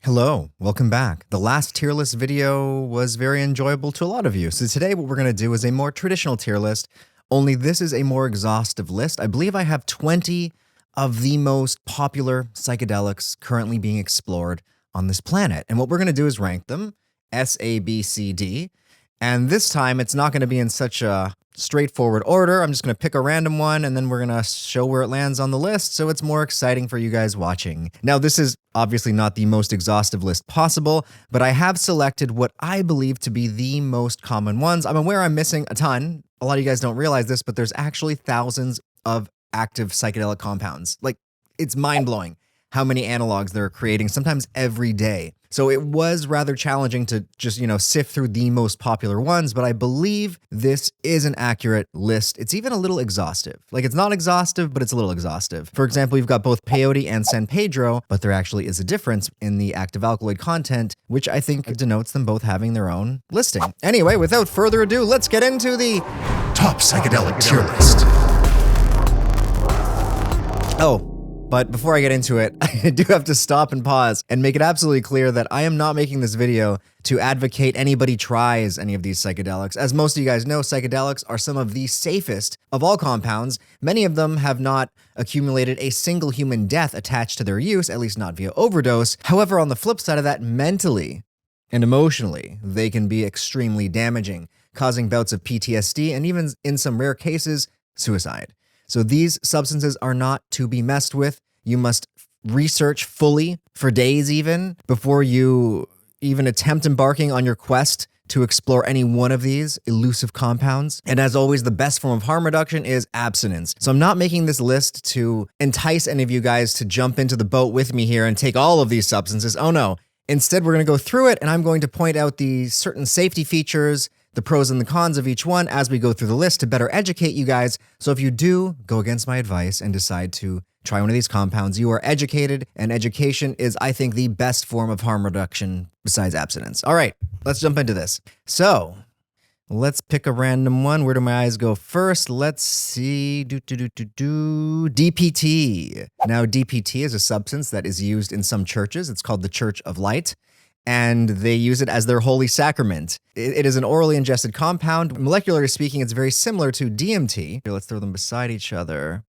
Hello, welcome back. The last tier list video was very enjoyable to a lot of you. So today what we're going to do is a more traditional tier list, only this is a more exhaustive list. I believe I have 20 of the most popular psychedelics currently being explored on this planet. And what we're going to do is rank them, S, A, B, C, D. And this time it's not going to be in such a straightforward order. I'm just going to pick a random one and then we're going to show where it lands on the list so it's more exciting for you guys watching. Now, this is obviously not the most exhaustive list possible, but I have selected what I believe to be the most common ones. I'm aware I'm missing a ton. A lot of you guys don't realize this, but there's actually thousands of active psychedelic compounds. Like, it's mind-blowing how many analogs they're creating, sometimes every day. So it was rather challenging to just, sift through the most popular ones, but I believe this is an accurate list. It's even a little exhaustive. Like, it's not exhaustive, but it's a little exhaustive. For example, you've got both peyote and San Pedro, but there actually is a difference in the active alkaloid content, which I think denotes them both having their own listing. Anyway, without further ado, let's get into the top psychedelic tier list. Oh, but before I get into it, I do have to stop and pause and make it absolutely clear that I am not making this video to advocate anybody tries any of these psychedelics. As most of you guys know, psychedelics are some of the safest of all compounds. Many of them have not accumulated a single human death attached to their use, at least not via overdose. However, on the flip side of that, mentally and emotionally, they can be extremely damaging, causing bouts of PTSD and even in some rare cases, suicide. So these substances are not to be messed with. You must research fully for days even before you even attempt embarking on your quest to explore any one of these elusive compounds. And as always, the best form of harm reduction is abstinence. So I'm not making this list to entice any of you guys to jump into the boat with me here and take all of these substances. Oh no. Instead, we're going to go through it and I'm going to point out the certain safety features, the pros and the cons of each one as we go through the list to better educate you guys. So if you do go against my advice and decide to try one of these compounds, you are educated, and education is, I think, the best form of harm reduction besides abstinence. All right, let's jump into this. So let's pick a random one. Where do my eyes go first? Let's see. DPT. Now, DPT is a substance that is used in some churches. It's called the Church of Light, and they use it as their holy sacrament. It is an orally ingested compound. Molecularly speaking, it's very similar to DMT. Here, let's throw them beside each other.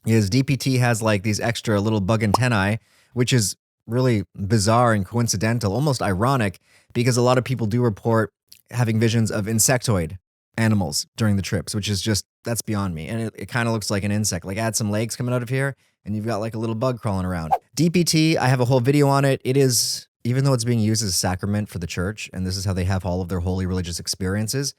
DPT has like these extra little bug antennae, which is really bizarre and coincidental, almost ironic, because a lot of people do report having visions of insectoid animals during the trips, which is just, that's beyond me. And it kind of looks like an insect, like add some legs coming out of here and you've got like a little bug crawling around. DPT, I have a whole video on it. It is, even though it's being used as a sacrament for the church, and this is how they have all of their holy religious experiences,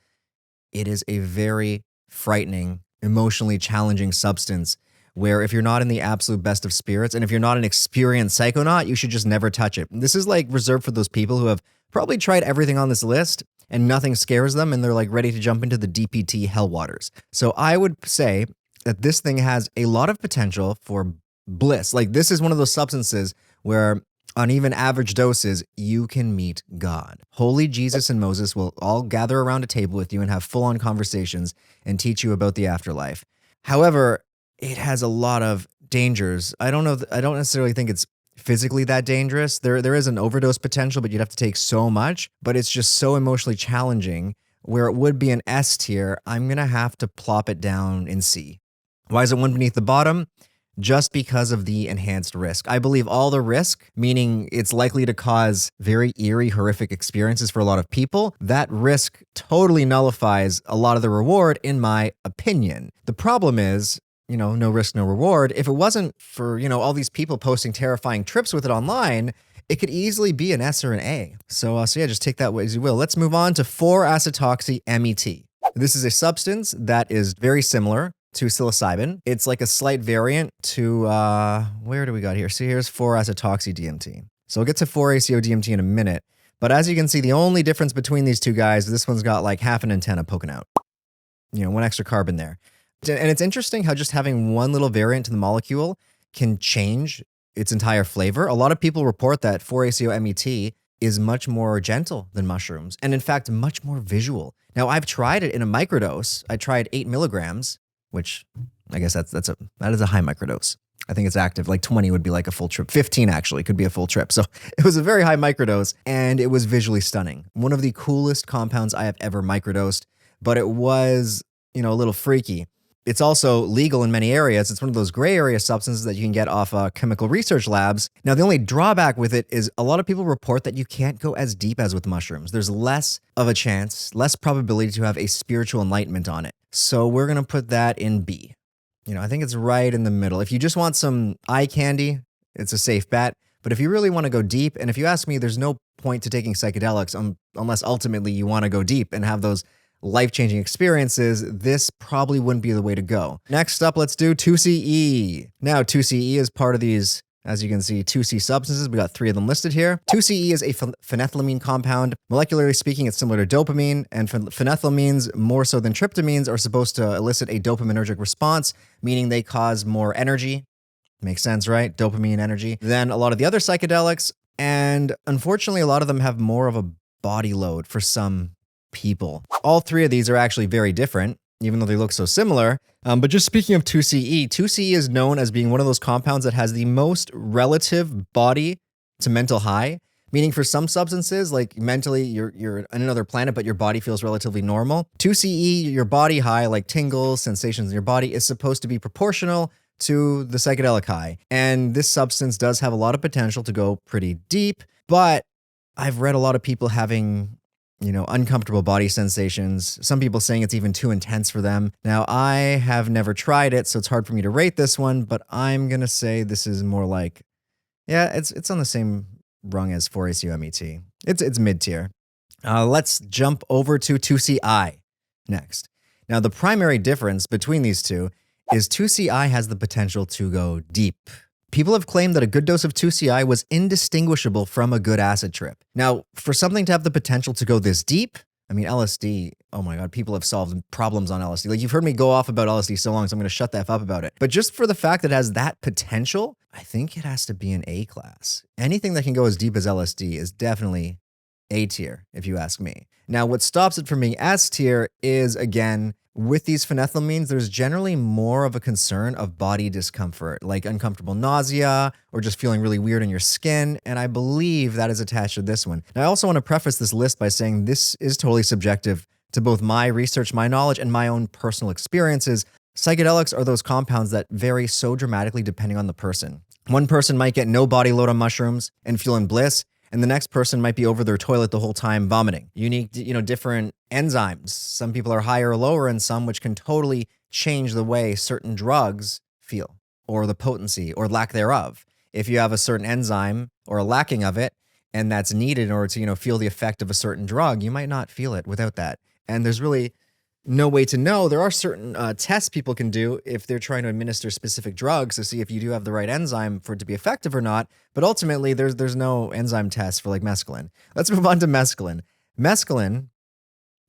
it is a very frightening, emotionally challenging substance where if you're not in the absolute best of spirits, and if you're not an experienced psychonaut, you should just never touch it. This is like reserved for those people who have probably tried everything on this list and nothing scares them and they're like ready to jump into the DPT hell waters. So I would say that this thing has a lot of potential for bliss. Like, this is one of those substances where on even average doses, you can meet God. Holy Jesus and Moses will all gather around a table with you and have full-on conversations and teach you about the afterlife. However, it has a lot of dangers. I don't necessarily think it's physically that dangerous. There is an overdose potential, but you'd have to take so much. But it's just so emotionally challenging where it would be an S tier. I'm going to have to plop it down in C. Why is it one beneath the bottom? Just because of the enhanced risk. I believe all the risk, meaning it's likely to cause very eerie, horrific experiences for a lot of people, that risk totally nullifies a lot of the reward, in my opinion. The problem is, no risk, no reward. If it wasn't for, all these people posting terrifying trips with it online, it could easily be an S or an A. So yeah, just take that as you will. Let's move on to 4-acetoxy-MET. This is a substance that is very similar to psilocybin. It's like a slight variant to, where do we got here? So here's 4-acetoxy-DMT. So we'll get to 4-ACO-DMT in a minute. But as you can see, the only difference between these two guys, this one's got like half an antenna poking out. One extra carbon there. And it's interesting how just having one little variant to the molecule can change its entire flavor. A lot of people report that 4-ACO-MET is much more gentle than mushrooms, and in fact, much more visual. Now, I've tried it in a microdose. I tried 8 milligrams, which I guess that is a high microdose. I think it's active. Like 20 would be like a full trip. 15 actually could be a full trip. So it was a very high microdose and it was visually stunning. One of the coolest compounds I have ever microdosed, but it was, a little freaky. It's also legal in many areas. It's one of those gray area substances that you can get off chemical research labs. Now, the only drawback with it is a lot of people report that you can't go as deep as with mushrooms. There's less of a chance, less probability to have a spiritual enlightenment on it. So we're going to put that in B. I think it's right in the middle. If you just want some eye candy, it's a safe bet. But if you really want to go deep, and if you ask me, there's no point to taking psychedelics unless ultimately you want to go deep and have those life-changing experiences, this probably wouldn't be the way to go. Next up, let's do 2CE. Now, 2CE is part of these, as you can see, 2C substances. We got 3 of them listed here. 2CE is a phenethylamine compound. Molecularly speaking, it's similar to dopamine, and phenethylamines, more so than tryptamines, are supposed to elicit a dopaminergic response, meaning they cause more energy. Makes sense, right? Dopamine energy. Than a lot of the other psychedelics, and unfortunately, a lot of them have more of a body load for some people. All 3 of these are actually very different, even though they look so similar. But just speaking of 2CE, 2CE is known as being one of those compounds that has the most relative body to mental high, meaning for some substances, like mentally, you're on another planet, but your body feels relatively normal. 2CE, your body high, like tingles, sensations in your body, is supposed to be proportional to the psychedelic high. And this substance does have a lot of potential to go pretty deep, but I've read a lot of people having uncomfortable body sensations. Some people saying it's even too intense for them. Now, I have never tried it, so it's hard for me to rate this one, but I'm going to say this is more like, it's on the same rung as 4-ACU-MET. It's mid-tier. Let's jump over to 2CI next. Now, the primary difference between these two is 2CI has the potential to go deep. People have claimed that a good dose of 2CI was indistinguishable from a good acid trip. Now, for something to have the potential to go this deep, LSD, oh my God, people have solved problems on LSD. Like, you've heard me go off about LSD so long, so I'm going to shut the F up about it. But just for the fact that it has that potential, I think it has to be an A class. Anything that can go as deep as LSD is definitely A tier, if you ask me. Now, what stops it from being S tier is, again, with these phenethylamines, there's generally more of a concern of body discomfort, like uncomfortable nausea or just feeling really weird in your skin, and I believe that is attached to this one. Now, I also want to preface this list by saying this is totally subjective to both my research, my knowledge, and my own personal experiences. Psychedelics are those compounds that vary so dramatically depending on the person. One person might get no body load on mushrooms and feel in bliss, and the next person might be over their toilet the whole time vomiting. You need, different enzymes. Some people are higher or lower in some, which can totally change the way certain drugs feel, or the potency or lack thereof. If you have a certain enzyme or a lacking of it, and that's needed in order to, feel the effect of a certain drug, you might not feel it without that. And there's really no way to know. There are certain tests people can do if they're trying to administer specific drugs to see if you do have the right enzyme for it to be effective or not. But ultimately, there's no enzyme test for like mescaline. Let's move on to mescaline. Mescaline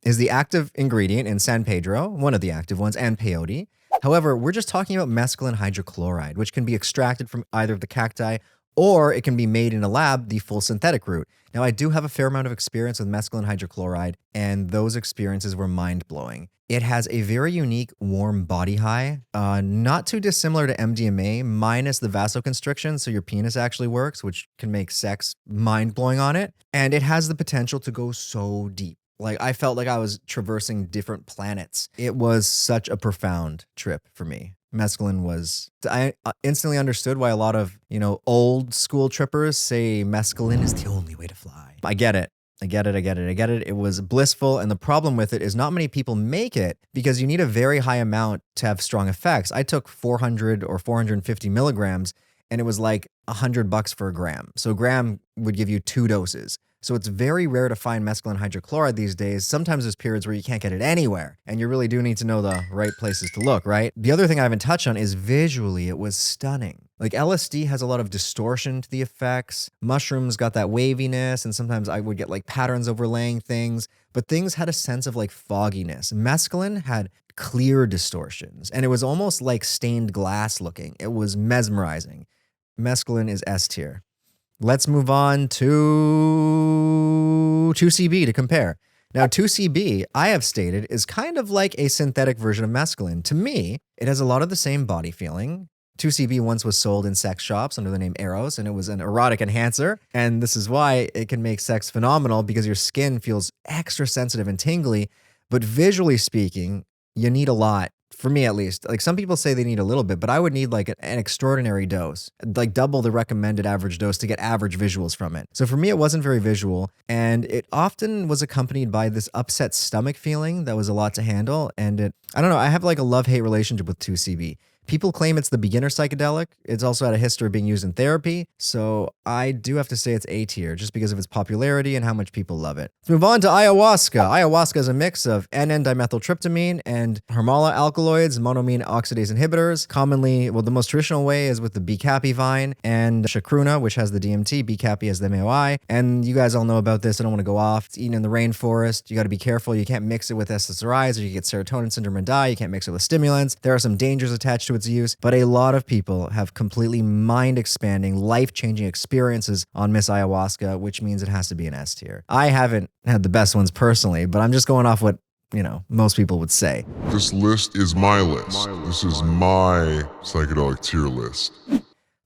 is the active ingredient in San Pedro, one of the active ones, and peyote. However, we're just talking about mescaline hydrochloride, which can be extracted from either of the cacti, or it can be made in a lab, the full synthetic route. Now, I do have a fair amount of experience with mescaline hydrochloride, and those experiences were mind-blowing. It has a very unique warm body high, not too dissimilar to MDMA, minus the vasoconstriction, so your penis actually works, which can make sex mind-blowing on it. And it has the potential to go so deep. Like, I felt like I was traversing different planets. It was such a profound trip for me. Mescaline was, I instantly understood why a lot of, old school trippers say mescaline is the only way to fly. I get it. It was blissful. And the problem with it is not many people make it because you need a very high amount to have strong effects. I took 400 or 450 milligrams and it was like $100 for a gram. So a gram would give you 2 doses. So it's very rare to find mescaline hydrochloride these days. Sometimes there's periods where you can't get it anywhere, and you really do need to know the right places to look, right? The other thing I haven't touched on is visually, it was stunning. Like LSD has a lot of distortion to the effects. Mushrooms got that waviness, and sometimes I would get like patterns overlaying things, but things had a sense of like fogginess. Mescaline had clear distortions, and it was almost like stained glass looking. It was mesmerizing. Mescaline is S tier. Let's move on to 2CB to compare. Now, 2CB, I have stated, is kind of like a synthetic version of mescaline. To me, it has a lot of the same body feeling, 2CB once was sold in sex shops under the name Eros, and it was an erotic enhancer. And this is why it can make sex phenomenal, because your skin feels extra sensitive and tingly. But visually speaking, you need a lot. For me, at least. Like, some people say they need a little bit, but I would need like an extraordinary dose, like double the recommended average dose to get average visuals from it. So for me, it wasn't very visual, and it often was accompanied by this upset stomach feeling that was a lot to handle. And I don't know, I have like a love-hate relationship with 2CB. People claim it's the beginner psychedelic. It's also had a history of being used in therapy. So I do have to say it's A tier just because of its popularity and how much people love it. Let's move on to ayahuasca. Ayahuasca is a mix of N,N-dimethyltryptamine and Harmala alkaloids, monoamine oxidase inhibitors. Commonly, well, the most traditional way is with the B-Cappy vine and chacruna, which has the DMT. B-Cappy has the MAOI. And you guys all know about this. I don't want to go off. It's eaten in the rainforest. You got to be careful. You can't mix it with SSRIs or you get serotonin syndrome and die. You can't mix it with stimulants. There are some dangers attached to its use, but a lot of people have completely mind-expanding, life-changing experiences on Miss Ayahuasca, which means it has to be an S tier. I haven't had the best ones personally, but I'm just going off what, most people would say. This list is my list. This is my psychedelic tier list.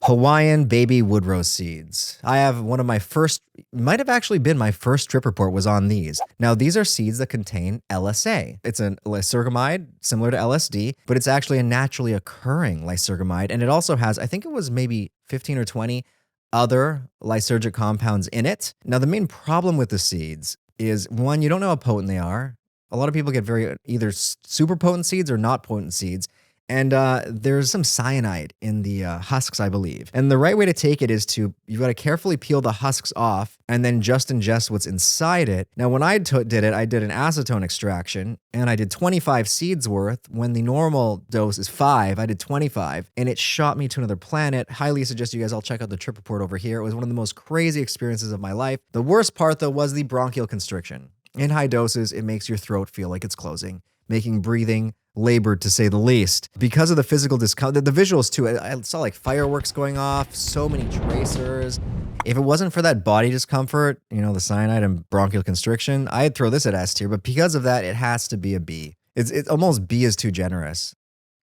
Hawaiian baby woodrose seeds. I have one of my first, might have actually been my first trip report was on these. Now, these are seeds that contain LSA. It's a lysergamide, similar to LSD, but it's actually a naturally occurring lysergamide. And it also has, I think it was maybe 15 or 20 other lysergic compounds in it. Now, the main problem with the seeds is, one, you don't know how potent they are. A lot of people get either super potent seeds or not potent seeds. And there's some cyanide in the husks, I believe. And the right way to take it is you've got to carefully peel the husks off and then just ingest what's inside it. Now, when I did it, I did an acetone extraction and I did 25 seeds worth. When the normal dose is 5, I did 25 and it shot me to another planet. Highly suggest you guys all check out the trip report over here. It was one of the most crazy experiences of my life. The worst part, though, was the bronchial constriction. In high doses, it makes your throat feel like it's closing, making breathing labored to say the least. Because of the physical discomfort, the visuals too, I saw like fireworks going off, so many tracers. If it wasn't for that body discomfort, the cyanide and bronchial constriction, I'd throw this at S tier, but because of that, it has to be a B. It's almost B is too generous.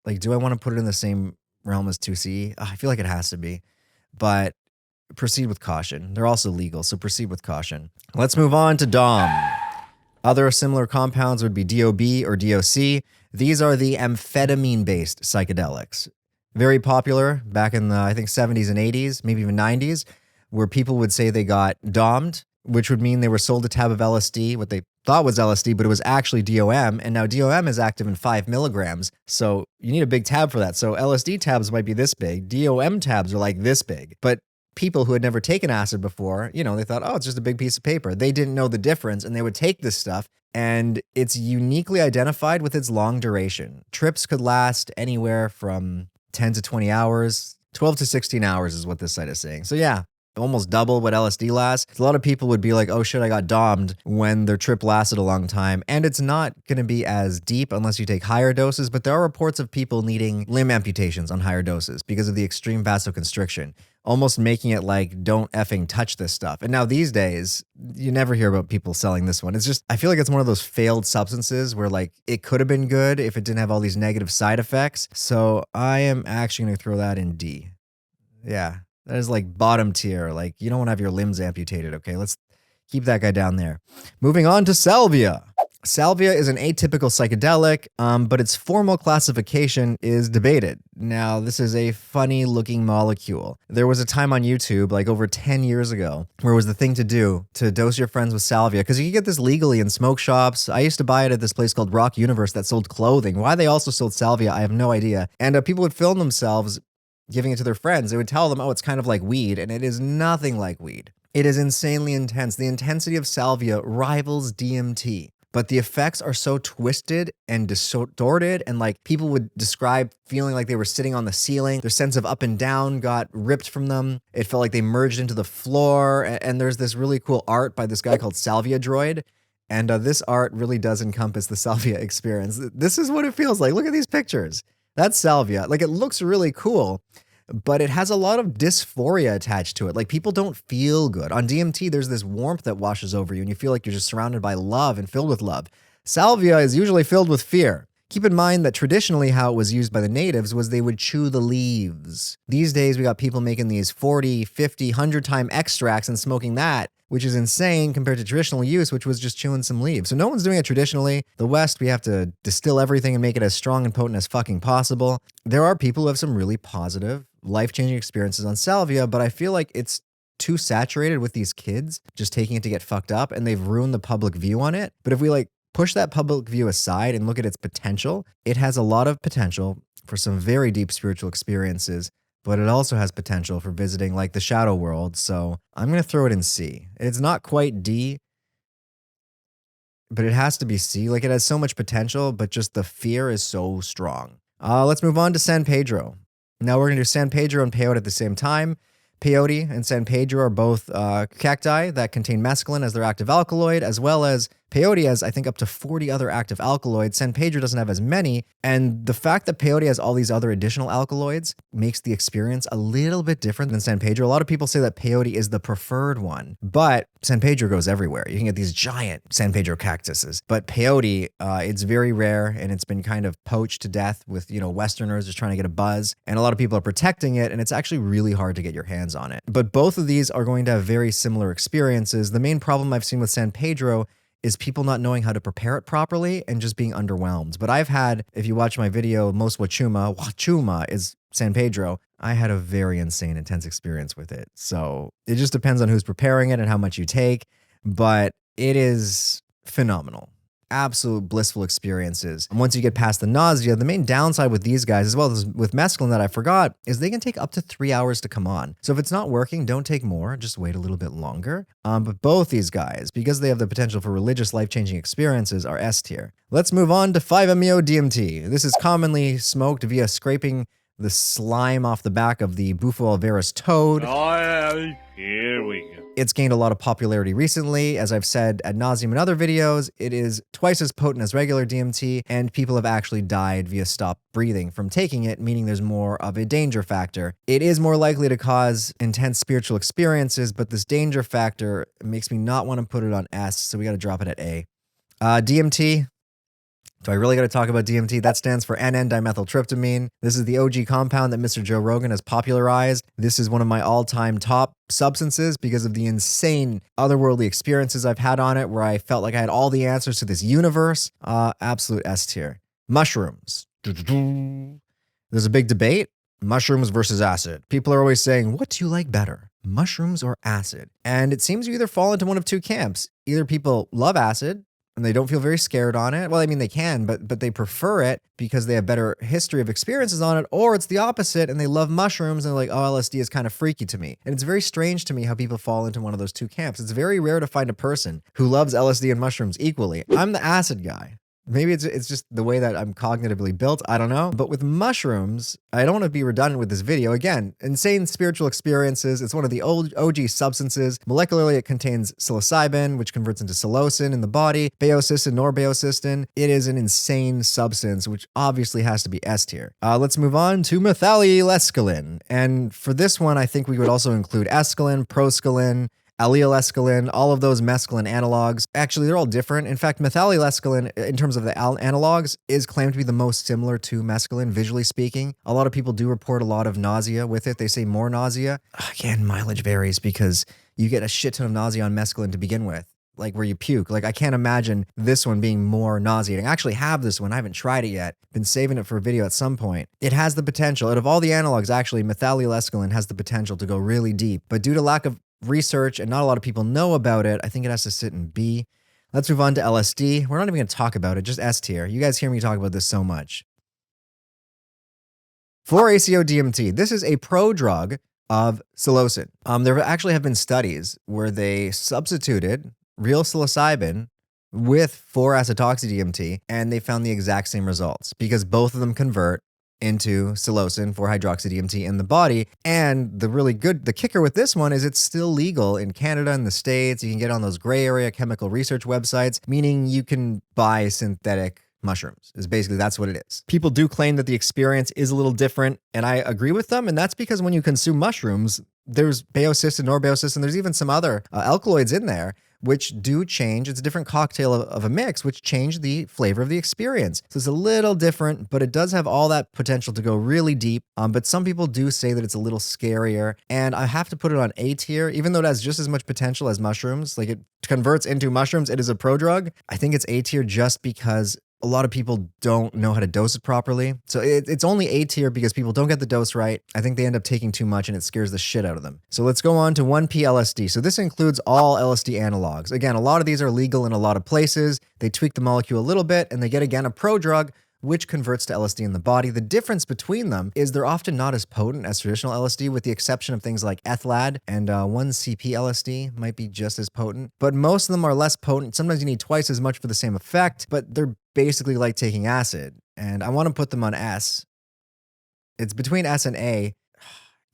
Like, do I want to put it in the same realm as 2C? I feel like it has to be, but proceed with caution. They're also legal, so proceed with caution. Let's move on to DOM. Other similar compounds would be DOB or DOC. These are the amphetamine-based psychedelics. Very popular back in the, I think, 70s and 80s, maybe even 90s, where people would say they got DOMed, which would mean they were sold a tab of LSD, what they thought was LSD, but it was actually DOM. And now DOM is active in 5 milligrams, so you need a big tab for that. So LSD tabs might be this big. DOM tabs are like this big. But people who had never taken acid before, they thought, oh, it's just a big piece of paper. They didn't know the difference, and they would take this stuff, and it's uniquely identified with its long duration. Trips could last anywhere from 10 to 20 hours. 12 to 16 hours is what this site is saying. So yeah, almost double what LSD lasts. A lot of people would be like, oh shit, I got DOMed when their trip lasted a long time. And it's not going to be as deep unless you take higher doses, but there are reports of people needing limb amputations on higher doses because of the extreme vasoconstriction, almost making it like, don't effing touch this stuff. And now these days, you never hear about people selling this one. It's just, I feel like it's one of those failed substances where like it could have been good if it didn't have all these negative side effects. So I am actually going to throw that in D. Yeah. That is like bottom tier. Like, you don't want to have your limbs amputated, okay? Let's keep that guy down there. Moving on to salvia. Salvia is an atypical psychedelic, but its formal classification is debated. Now, this is a funny-looking molecule. There was a time on YouTube, like over 10 years ago, where it was the thing to do to dose your friends with salvia, because you could get this legally in smoke shops. I used to buy it at this place called Rock Universe that sold clothing. Why they also sold salvia, I have no idea. And people would film themselves giving it to their friends. They would tell them, oh, it's kind of like weed, and it is nothing like weed. It is insanely intense. The intensity of salvia rivals DMT, but the effects are so twisted and distorted, and like people would describe feeling like they were sitting on the ceiling. Their sense of up and down got ripped from them. It felt like they merged into the floor, and there's this really cool art by this guy called Salvia Droid. And this art really does encompass the salvia experience. This is what it feels like. Look at these pictures. That's salvia. Like, it looks really cool, but it has a lot of dysphoria attached to it. Like, people don't feel good. On DMT, there's this warmth that washes over you, and you feel like you're just surrounded by love and filled with love. Salvia is usually filled with fear. Keep in mind that traditionally how it was used by the natives was they would chew the leaves. These days we got people making these 40, 50, 100-time extracts and smoking that, which is insane compared to traditional use, which was just chewing some leaves. So no one's doing it traditionally. The West, we have to distill everything and make it as strong and potent as fucking possible. There are people who have some really positive, life-changing experiences on salvia, but I feel like it's too saturated with these kids just taking it to get fucked up, and they've ruined the public view on it. But if we push that public view aside and look at its potential, it has a lot of potential for some very deep spiritual experiences, but it also has potential for visiting the shadow world. So I'm going to throw it in C. It's not quite D, but it has to be C. It has so much potential, but just the fear is so strong. Let's move on to San Pedro. Now we're going to do San Pedro and peyote at the same time. Peyote and San Pedro are both cacti that contain mescaline as their active alkaloid, as well as peyote has, I think, up to 40 other active alkaloids. San Pedro doesn't have as many, and the fact that peyote has all these other additional alkaloids makes the experience a little bit different than San Pedro. A lot of people say that peyote is the preferred one, but San Pedro goes everywhere. You can get these giant San Pedro cactuses, but peyote, it's very rare, and it's been kind of poached to death with, Westerners just trying to get a buzz, and a lot of people are protecting it, and it's actually really hard to get your hands on it. But both of these are going to have very similar experiences. The main problem I've seen with San Pedro is people not knowing how to prepare it properly and just being underwhelmed. But I've had, if you watch my video, Most Wachuma is San Pedro, I had a very insane, intense experience with it. So it just depends on who's preparing it and how much you take, but it is phenomenal. Absolute blissful experiences. And once you get past the nausea, the main downside with these guys, as well as with mescaline that I forgot, is they can take up to 3 hours to come on. So if it's not working, don't take more, just wait a little bit longer. But both these guys, because they have the potential for religious life-changing experiences, are S tier. Let's move on to 5-MeO-DMT. This is commonly smoked via scraping the slime off the back of the Bufo alvarez toad. Here we go. It's gained a lot of popularity recently. As I've said ad nauseum in other videos, it is twice as potent as regular DMT, and people have actually died via stop breathing from taking it, meaning there's more of a danger factor. It is more likely to cause intense spiritual experiences, but this danger factor makes me not want to put it on S, so we got to drop it at A. DMT. Do I really got to talk about DMT? That stands for N,N-dimethyltryptamine. This is the OG compound that Mr. Joe Rogan has popularized. This is one of my all-time top substances because of the insane otherworldly experiences I've had on it, where I felt like I had all the answers to this universe. Absolute S tier. Mushrooms. There's a big debate. Mushrooms versus acid. People are always saying, what do you like better, mushrooms or acid? And it seems you either fall into one of two camps. Either people love acid, and they don't feel very scared on it. Well, I mean, they can, but they prefer it because they have better history of experiences on it, or it's the opposite, and they love mushrooms, and they're like, oh, LSD is kind of freaky to me. And it's very strange to me how people fall into one of those two camps. It's very rare to find a person who loves LSD and mushrooms equally. I'm the acid guy. Maybe it's just the way that I'm cognitively built. I don't know. But with mushrooms, I don't want to be redundant with this video. Again, insane spiritual experiences. It's one of the old OG substances. Molecularly, it contains psilocybin, which converts into psilocin in the body, baeocystin, norbaeocystin. It is an insane substance, which obviously has to be S tier. Let's move on to methylescalin. And for this one, I think we would also include escalin, proscaline, allele-escalin, all of those mescaline analogs. Actually, they're all different. In fact, methylescalin, in terms of the analogs, is claimed to be the most similar to mescaline, visually speaking. A lot of people do report a lot of nausea with it. They say more nausea. Again, mileage varies because you get a shit ton of nausea on mescaline to begin with, like where you puke. Like, I can't imagine this one being more nauseating. I actually have this one. I haven't tried it yet. Been saving it for a video at some point. It has the potential. Out of all the analogs, actually, methylescalin has the potential to go really deep. But due to lack of research and not a lot of people know about it, I think it has to sit in B. Let's move on to LSD. We're not even going to talk about it, just S tier. You guys hear me talk about this so much. 4-ACO-DMT. This is a prodrug of psilocin. There actually have been studies where they substituted real psilocybin with 4-acetoxy-DMT, and they found the exact same results because both of them convert into psilocin, 4-hydroxy-DMT in the body. And the kicker with this one is it's still legal in Canada and the States. You can get on those gray area chemical research websites, meaning you can buy synthetic mushrooms. That's what it is. People do claim that the experience is a little different, and I agree with them. And that's because when you consume mushrooms, there's baeocystin, norbaeocystin, there's even some other alkaloids in there, which do change. It's a different cocktail of a mix, which change the flavor of the experience. So it's a little different, but it does have all that potential to go really deep. But some people do say that it's a little scarier, and I have to put it on A tier, even though it has just as much potential as mushrooms. Like, it converts into mushrooms. It is a prodrug. I think it's A tier just because a lot of people don't know how to dose it properly. So it's only A tier because people don't get the dose right. I think they end up taking too much and it scares the shit out of them. So let's go on to 1P LSD. So this includes all LSD analogs. Again, a lot of these are legal in a lot of places. They tweak the molecule a little bit and they get, again, a prodrug, which converts to LSD in the body. The difference between them is they're often not as potent as traditional LSD, with the exception of things like ethlad, and 1CP LSD might be just as potent. But most of them are less potent. Sometimes you need twice as much for the same effect, but they're basically like taking acid. And I want to put them on S. It's between S and A.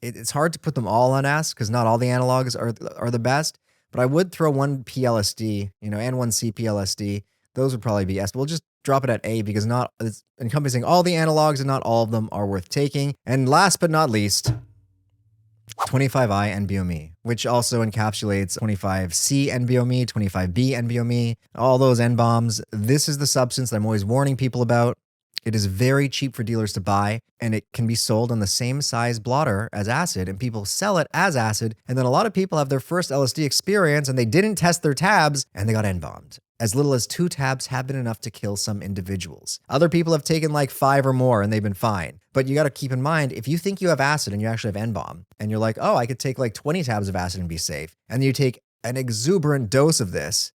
It's hard to put them all on S because not all the analogs are the best, but I would throw 1P LSD, and 1CP LSD. Those would probably be S, but we'll just drop it at A because it's encompassing all the analogs and not all of them are worth taking. And last but not least, 25I NBOMe, which also encapsulates 25C NBOMe, 25B NBOMe, all those N-bombs. This is the substance that I'm always warning people about. It is very cheap for dealers to buy, and it can be sold on the same size blotter as acid, and people sell it as acid. And then a lot of people have their first LSD experience and they didn't test their tabs and they got N-bombed. As little as 2 tabs have been enough to kill some individuals. Other people have taken like 5 or more and they've been fine. But you got to keep in mind, if you think you have acid and you actually have N-bomb, and you're like, oh, I could take like 20 tabs of acid and be safe, and you take an exuberant dose of this,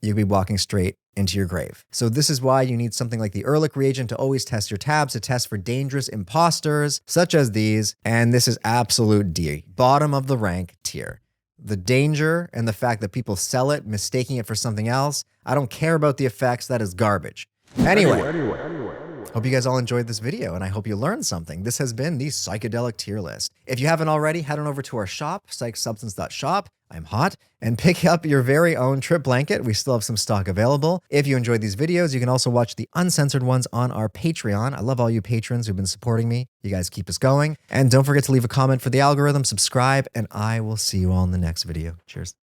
you'd be walking straight into your grave. So this is why you need something like the Ehrlich reagent to always test your tabs, to test for dangerous imposters, such as these. And this is absolute D, bottom of the rank tier. The danger and the fact that people sell it, mistaking it for something else, I don't care about the effects. That is garbage. Anyway, hope you guys all enjoyed this video, and I hope you learned something. This has been the psychedelic tier list. If you haven't already, head on over to our shop, psychsubstance.shop. I'm hot, and pick up your very own trip blanket. We still have some stock available. If you enjoyed these videos, you can also watch the uncensored ones on our Patreon. I love all you patrons who've been supporting me. You guys keep us going. And don't forget to leave a comment for the algorithm, subscribe, and I will see you all in the next video. Cheers.